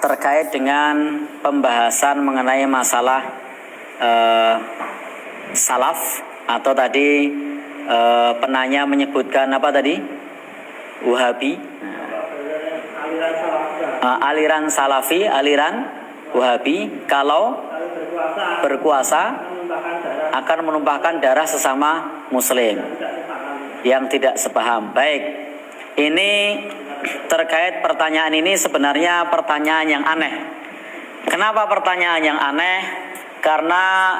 terkait dengan pembahasan mengenai masalah salaf, atau tadi penanya menyebutkan apa tadi? Wahabi, aliran salafi, aliran Wahabi, kalau berkuasa akan menumpahkan darah sesama muslim yang tidak sepaham. Baik, ini terkait pertanyaan ini sebenarnya pertanyaan yang aneh. Kenapa pertanyaan yang aneh? Karena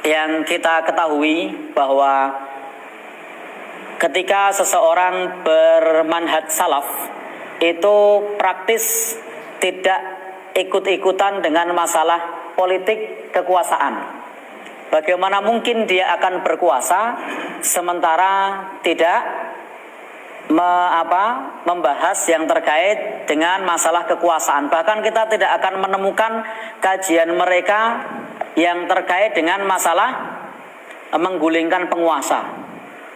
yang kita ketahui bahwa ketika seseorang bermanhaj salaf itu praktis tidak ikut-ikutan dengan masalah politik kekuasaan. Bagaimana mungkin dia akan berkuasa sementara tidak membahas yang terkait dengan masalah kekuasaan. Bahkan kita tidak akan menemukan kajian mereka yang terkait dengan masalah menggulingkan penguasa.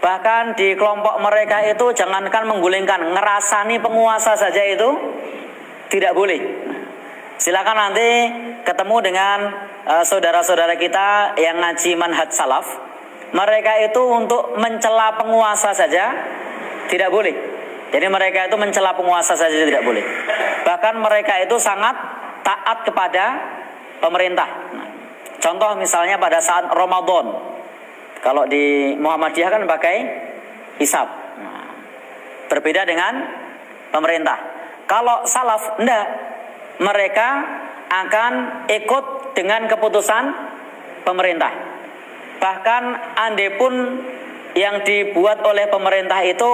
Bahkan di kelompok mereka itu jangankan menggulingkan, ngerasani penguasa saja itu tidak boleh. Silakan nanti ketemu dengan saudara-saudara kita yang ngaji manhaj salaf. Mereka itu untuk mencela penguasa saja tidak boleh. Jadi mereka itu mencela penguasa saja tidak boleh. Bahkan mereka itu sangat taat kepada pemerintah. Contoh misalnya pada saat Ramadan, kalau di Muhammadiyah kan pakai hisab, berbeda dengan pemerintah. Kalau salaf enggak, mereka akan ikut dengan keputusan pemerintah. Bahkan andai pun yang dibuat oleh pemerintah itu,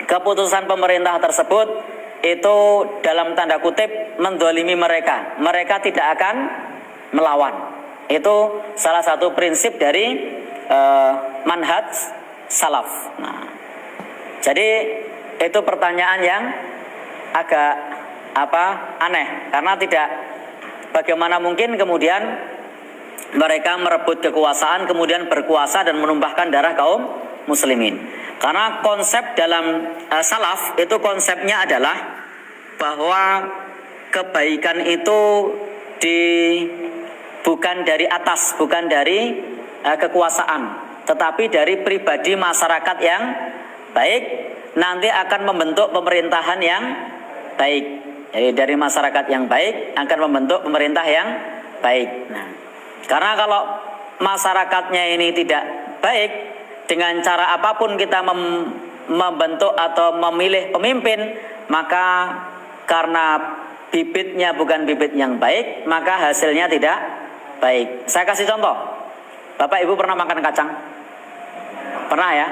keputusan pemerintah tersebut itu dalam tanda kutip mendolimi mereka, mereka tidak akan melawan. Itu salah satu prinsip dari manhaj salaf. Jadi itu pertanyaan yang agak aneh, karena tidak, bagaimana mungkin kemudian mereka merebut kekuasaan kemudian berkuasa dan menumpahkan darah kaum muslimin. Karena konsep dalam salaf itu konsepnya adalah bahwa kebaikan itu bukan dari atas, bukan dari kekuasaan, tetapi dari pribadi masyarakat yang baik nanti akan membentuk pemerintahan yang baik. Jadi dari masyarakat yang baik akan membentuk pemerintah yang baik. Karena kalau masyarakatnya ini tidak baik, dengan cara apapun kita membentuk atau memilih pemimpin, maka karena bibitnya bukan bibit yang baik, maka hasilnya tidak baik. Saya kasih contoh. Bapak Ibu pernah makan kacang? Pernah ya?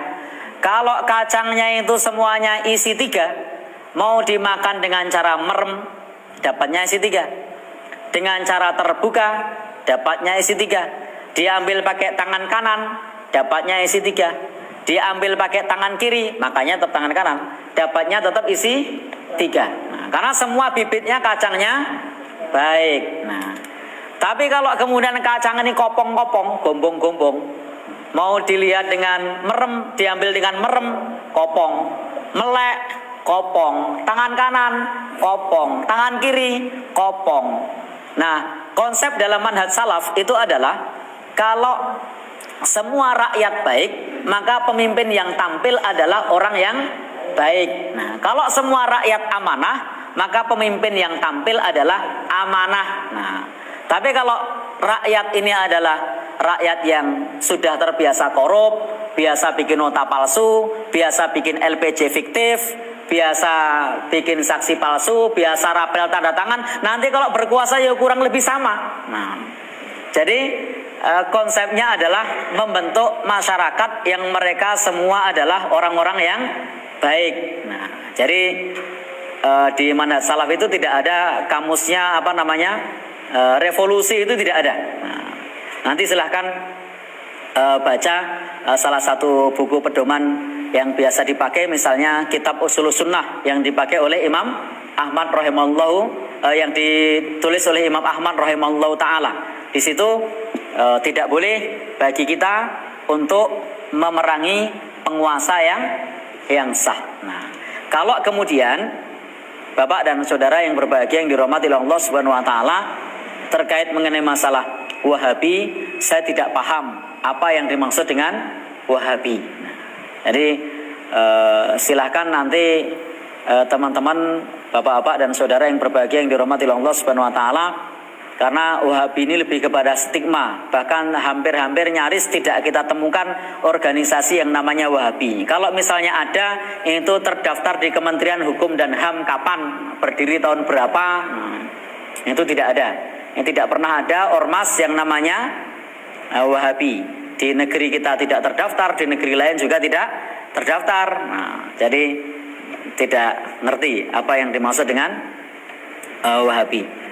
Kalau kacangnya itu semuanya isi 3, mau dimakan dengan cara merem, dapatnya isi 3. Dengan cara terbuka, dapatnya isi 3. Diambil pakai tangan kanan, dapatnya isi 3. Diambil pakai tangan kiri, makanya tetap tangan kanan, dapatnya tetap isi 3. Karena semua bibitnya kacangnya baik. Tapi kalau kemudian kacang ini kopong-kopong, gombong-gombong, mau dilihat dengan merem, diambil dengan merem, kopong, melek, kopong, tangan kanan, kopong, tangan kiri, kopong. Konsep dalam manhaj salaf itu adalah kalau semua rakyat baik, maka pemimpin yang tampil adalah orang yang baik. Kalau semua rakyat amanah, maka pemimpin yang tampil adalah amanah. Tapi kalau rakyat ini adalah rakyat yang sudah terbiasa korup, biasa bikin nota palsu, biasa bikin LPG fiktif, biasa bikin saksi palsu, biasa rapel tanda tangan, nanti kalau berkuasa ya kurang lebih sama. Jadi konsepnya adalah membentuk masyarakat yang mereka semua adalah orang-orang yang baik. Jadi di manhaj salaf itu tidak ada kamusnya revolusi, itu tidak ada. Nanti silahkan baca salah satu buku pedoman yang biasa dipakai, misalnya kitab Ushulus Sunnah yang dipakai oleh Imam Ahmad rahimahullahu, yang ditulis oleh Imam Ahmad rahimahullahu taala. Di situ tidak boleh bagi kita untuk memerangi penguasa yang sah. Kalau kemudian Bapak dan saudara yang berbahagia yang dirahmati oleh Allah Subhanahu wa taala, terkait mengenai masalah Wahabi, saya tidak paham apa yang dimaksud dengan Wahabi. Jadi silahkan nanti teman-teman, bapak-bapak dan saudara yang berbahagia yang dirahmati oleh Allah Subhanahu wa taala, karena Wahabi ini lebih kepada stigma, bahkan hampir-hampir nyaris tidak kita temukan organisasi yang namanya Wahabi. Kalau misalnya ada, itu terdaftar di Kementerian Hukum dan HAM kapan, berdiri tahun berapa, itu tidak ada. Yang tidak pernah ada ormas yang namanya Wahabi. Di negeri kita tidak terdaftar, di negeri lain juga tidak terdaftar. Jadi tidak ngerti apa yang dimaksud dengan Wahabi.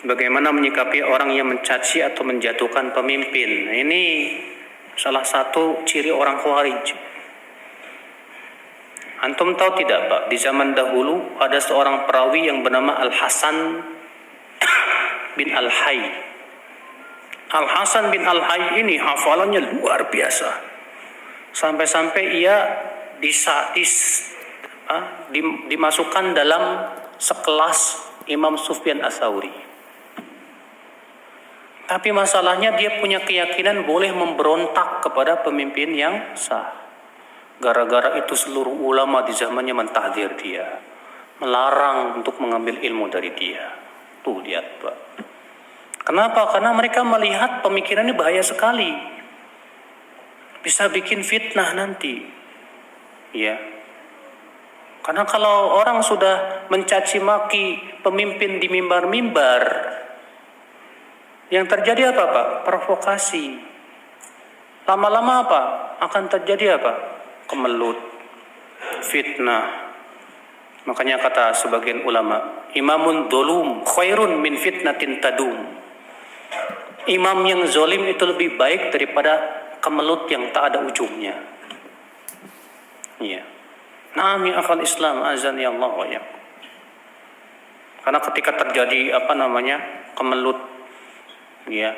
Bagaimana menyikapi orang yang mencaci atau menjatuhkan pemimpin? Nah, ini salah satu ciri orang Khawarij. Antum tahu tidak, Pak? Di zaman dahulu ada seorang perawi yang bernama Al-Hasan bin Al-Hayy. Al-Hasan bin Al-Hayy ini hafalannya luar biasa. Sampai-sampai ia dimasukkan dalam sekelas Imam Sufyan Ats-Tsauri. Tapi masalahnya dia punya keyakinan boleh memberontak kepada pemimpin yang sah. Gara-gara itu seluruh ulama di zamannya mentahdir dia, melarang untuk mengambil ilmu dari dia. Tuh lihat, Pak. Kenapa? Karena mereka melihat pemikirannya bahaya sekali. Bisa bikin fitnah nanti. Ya. Karena kalau orang sudah mencaci maki pemimpin di mimbar-mimbar, yang terjadi apa, Pak? Provokasi. Lama-lama apa? Akan terjadi apa? Kemelut, fitnah. Makanya kata sebagian ulama, imamun dolum khairun min fitnatin tadum. Imam yang zolim itu lebih baik daripada kemelut yang tak ada ujungnya. Iya. Naam ya akhal Islam, azan ya Allah wa ya. Karena ketika terjadi kemelut, ya,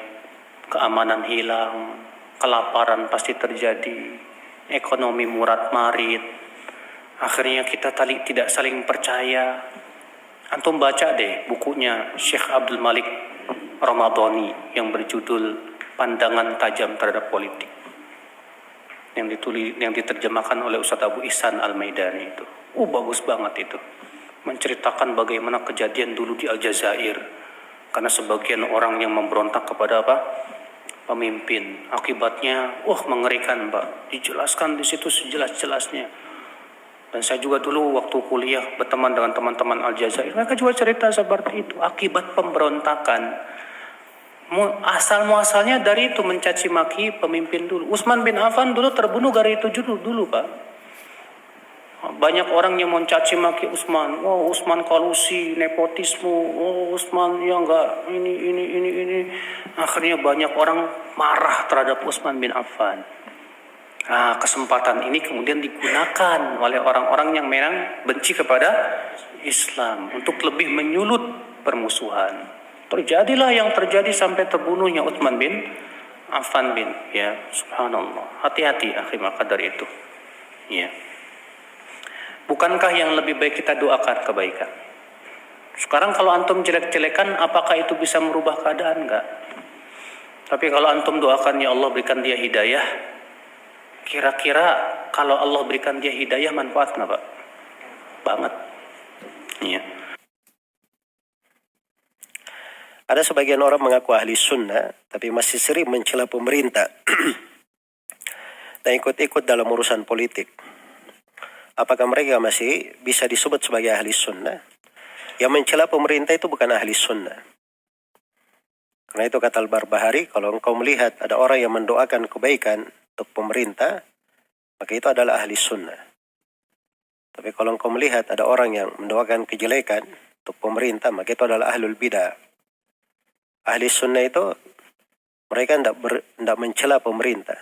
keamanan hilang, kelaparan pasti terjadi, ekonomi murat-marit, akhirnya kita tidak saling percaya. Antum baca deh bukunya Syekh Abdul Malik Ramadhani yang berjudul Pandangan Tajam Terhadap Politik, yang diterjemahkan oleh Ustaz Abu Ihsan Al-Maidani itu. Bagus banget itu. Menceritakan bagaimana kejadian dulu di Aljazair. Karena sebagian orang yang memberontak kepada pemimpin, akibatnya mengerikan, Pak. Dijelaskan di situ sejelas-jelasnya. Dan saya juga dulu waktu kuliah berteman dengan teman-teman Aljazair, mereka juga cerita seperti itu. Akibat pemberontakan, asal muasalnya dari itu mencaci maki pemimpin dulu. Utsman bin Affan dulu terbunuh dari itu dulu, Pak. Banyak orang yang mencaci maki Utsman. Utsman kolusi, nepotisme. Utsman ya enggak ini. Akhirnya banyak orang marah terhadap Utsman bin Affan. Kesempatan ini kemudian digunakan oleh orang-orang yang memang benci kepada Islam untuk lebih menyulut permusuhan. Terjadilah yang terjadi sampai terbunuhnya Utsman bin Affan subhanallah. Hati-hati akhi maka dari itu. Ya. Bukankah yang lebih baik kita doakan kebaikan? Sekarang kalau antum jelek-jelekan, apakah itu bisa merubah keadaan? Enggak. Tapi kalau antum doakan, ya Allah berikan dia hidayah, kira-kira kalau Allah berikan dia hidayah, manfaat nggak, Pak? Banget. Iya. Ada sebagian orang mengaku ahli sunnah, tapi masih sering mencela pemerintah dan ikut-ikut dalam urusan politik. Apakah mereka masih bisa disebut sebagai ahli sunnah? Yang mencela pemerintah itu bukan ahli sunnah. Karena itu kata Al-Barbahari, kalau engkau melihat ada orang yang mendoakan kebaikan untuk pemerintah, maka itu adalah ahli sunnah. Tapi kalau engkau melihat ada orang yang mendoakan kejelekan untuk pemerintah, maka itu adalah ahlul bidah. Ahli sunnah itu mereka tidak mencela pemerintah,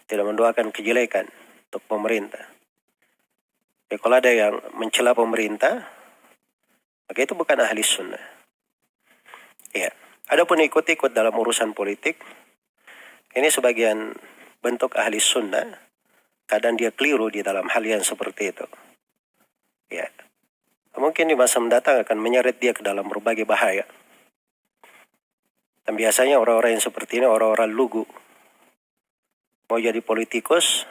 tidak mendoakan kejelekan untuk pemerintah. Jadi kalau ada yang mencela pemerintah, maka itu bukan ahli sunnah. Ya. Adapun ikut-ikut dalam urusan politik, ini sebagian bentuk ahli sunnah, kadang dia keliru di dalam hal yang seperti itu. Ya. Mungkin di masa mendatang akan menyeret dia ke dalam berbagai bahaya. Dan biasanya orang-orang yang seperti ini orang-orang lugu. Mau jadi politikus,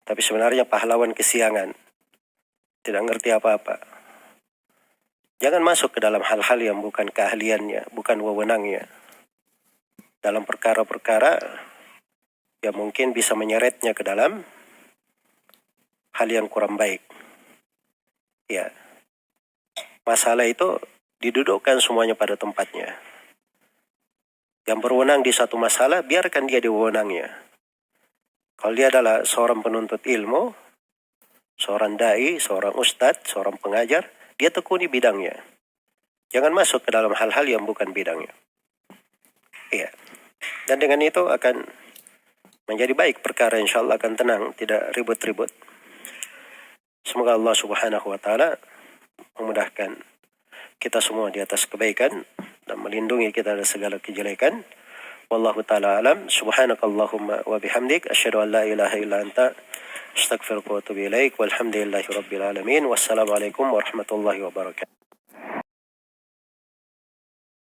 tapi sebenarnya pahlawan kesiangan. Tidak ngerti apa-apa. Jangan masuk ke dalam hal-hal yang bukan keahliannya, bukan wewenangnya. Dalam perkara-perkara yang mungkin bisa menyeretnya ke dalam hal yang kurang baik. Ya. Masalah itu didudukkan semuanya pada tempatnya. Yang berwenang di satu masalah, biarkan dia di wewenangnya. Kalau dia adalah seorang penuntut ilmu, seorang dai, seorang ustadz, seorang pengajar, dia tekuni bidangnya. Jangan masuk ke dalam hal-hal yang bukan bidangnya. Iya. Dan dengan itu akan menjadi baik perkara, insyaAllah akan tenang, tidak ribut-ribut. Semoga Allah subhanahu wa ta'ala memudahkan kita semua di atas kebaikan dan melindungi kita dari segala kejelekan. Wallahu ta'ala alam. Subhanakallahumma wa bihamdik. Asyhadu an la ilaha illa anta. Astaghfiruka wa atubu ilaik. Walhamdulillahi rabbil alamin. Wassalamualaikum warahmatullahi wabarakatuh.